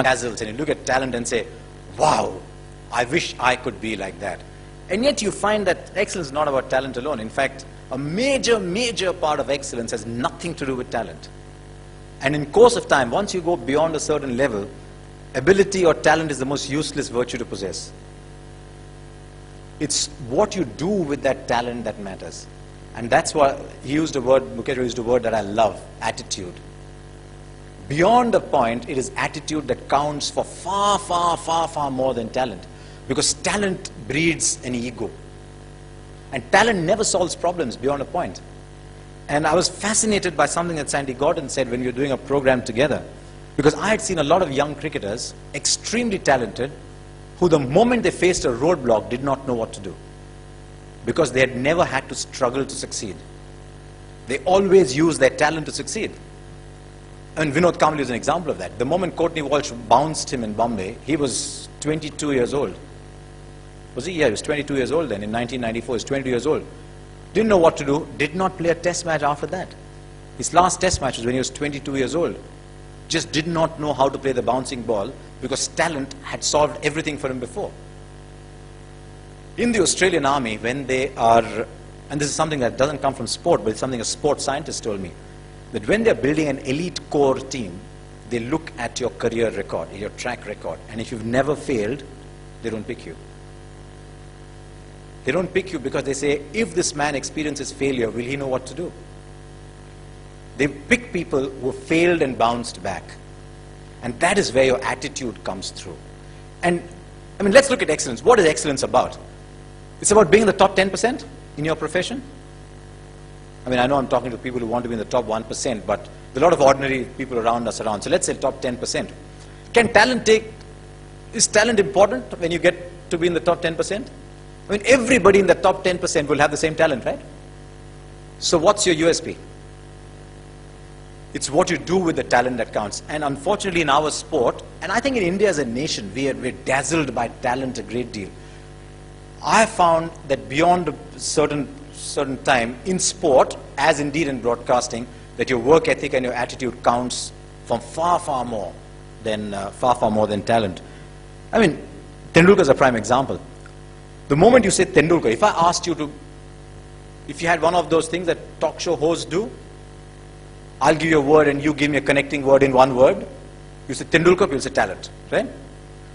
dazzles and you look at talent and say, wow, I wish I could be like that. And yet you find that excellence is not about talent alone. In fact, a major part of excellence has nothing to do with talent. And in course of time, once you go beyond a certain level, ability or talent is the most useless virtue to possess. It's what you do with that talent that matters. And that's why he used a word, Mukesh used a word that I love, attitude. Beyond a point, it is attitude that counts for far more than talent. Because talent breeds an ego. And talent never solves problems beyond a point. And I was fascinated by something that Sandy Gordon said when we were doing a program together. Because I had seen a lot of young cricketers, extremely talented, who the moment they faced a roadblock did not know what to do. Because they had never had to struggle to succeed. They always used their talent to succeed. And Vinod Kambli is an example of that. The moment Courtney Walsh bounced him in Bombay, he was 22 years old. Was he? Yeah, he was 22 years old then. In 1994, he was 22 years old. Didn't know what to do, did not play a test match after that. His last test match was when he was 22 years old. Just did not know how to play the bouncing ball because talent had solved everything for him before. In the Australian Army, when they are, and this is something that doesn't come from sport, but it's something a sports scientist told me, that when they're building an elite core team, they look at your career record, your track record, and if you've never failed, they don't pick you. They don't pick you because they say, if this man experiences failure, will he know what to do? They pick people who failed and bounced back. And that is where your attitude comes through. And, I mean, let's look at excellence. What is excellence about? It's about being in the top 10% in your profession. I mean, I know I'm talking to people who want to be in the top 1%, but there are a lot of ordinary people around us around. So let's say top 10%. Is talent important when you get to be in the top 10%? I mean, everybody in the top 10% will have the same talent, right? So what's your USP? It's what you do with the talent that counts. And unfortunately in our sport, and I think in India as a nation, we're dazzled by talent a great deal. I have found that beyond a certain time, in sport, as indeed in broadcasting, that your work ethic and your attitude counts from far more than talent. I mean, Tendulkar is a prime example. The moment you say Tendulkar, if I asked you to, if you had one of those things that talk show hosts do, I'll give you a word and you give me a connecting word in one word. You say Tendulkar, people say talent, right?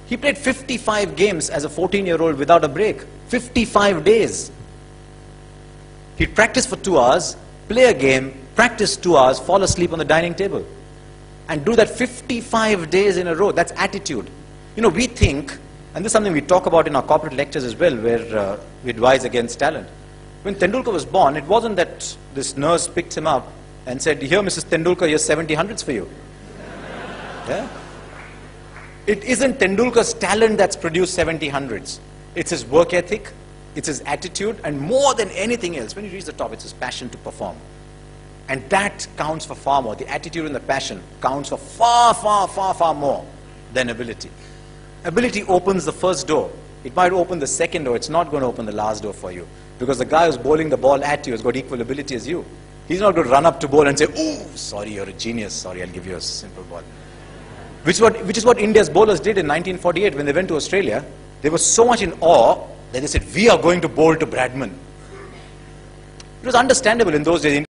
He played 55 games as a 14-year-old without a break. 55 days. He'd practice for 2 hours, play a game, practice 2 hours, fall asleep on the dining table. And do that 55 days in a row. That's attitude. You know, we think, and this is something we talk about in our corporate lectures as well, where we advise against talent. When Tendulkar was born, it wasn't that this nurse picked him up and said, here, Mrs. Tendulkar, here's 70 hundreds for you. Yeah? It isn't Tendulkar's talent that's produced 70 hundreds. It's his work ethic, it's his attitude, and more than anything else, when you reach the top, it's his passion to perform. And that counts for far more. The attitude and the passion counts for far more than ability. Ability opens the first door. It might open the second door. It's not going to open the last door for you. Because the guy who's bowling the ball at you has got equal ability as you. He's not going to run up to bowl and say, oh, sorry, you're a genius. Sorry, I'll give you a simple ball. Which is what India's bowlers did in 1948 when they went to Australia. They were so much in awe that they said, we are going to bowl to Bradman. It was understandable in those days.